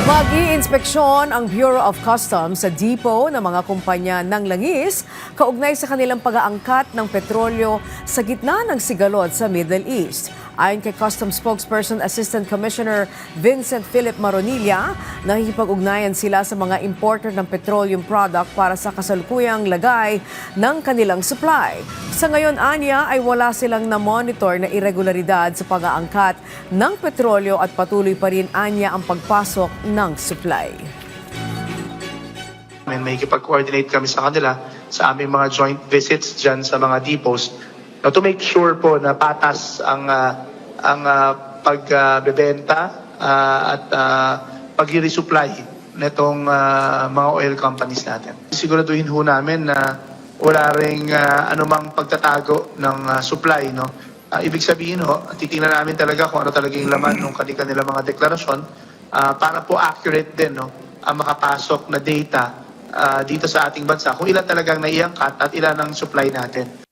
Mag-i-inspeksyon ang Bureau of Customs sa depot ng mga kumpanya ng langis kaugnay sa kanilang pag-aangkat ng petrolyo sa gitna ng sigalot sa Middle East. Ayon kay Customs Spokesperson Assistant Commissioner Vincent Philip Maronilla, nakikipag-ugnayan sila sa mga importer ng petroleum product para sa kasalukuyang lagay ng kanilang supply. Sa ngayon, anya, ay wala silang na-monitor na irregularidad sa pag-aangkat ng petrolyo at patuloy pa rin anya ang pagpasok ng supply. May kipag-coordinate kami sa kanila sa aming mga joint visits dyan sa mga depots to make sure po na patas ang pagbebenta at pag-resupply nitong mga oil companies natin. Siguraduhin ho namin na wala ring anumang pagtatago ng supply. No? Ibig sabihin ho, titingnan namin talaga kung ano talaga yung laman ng kanila mga deklarasyon para po accurate din no, ang makapasok na data dito sa ating bansa kung ilan talagang naiangkat at ilan ang supply natin.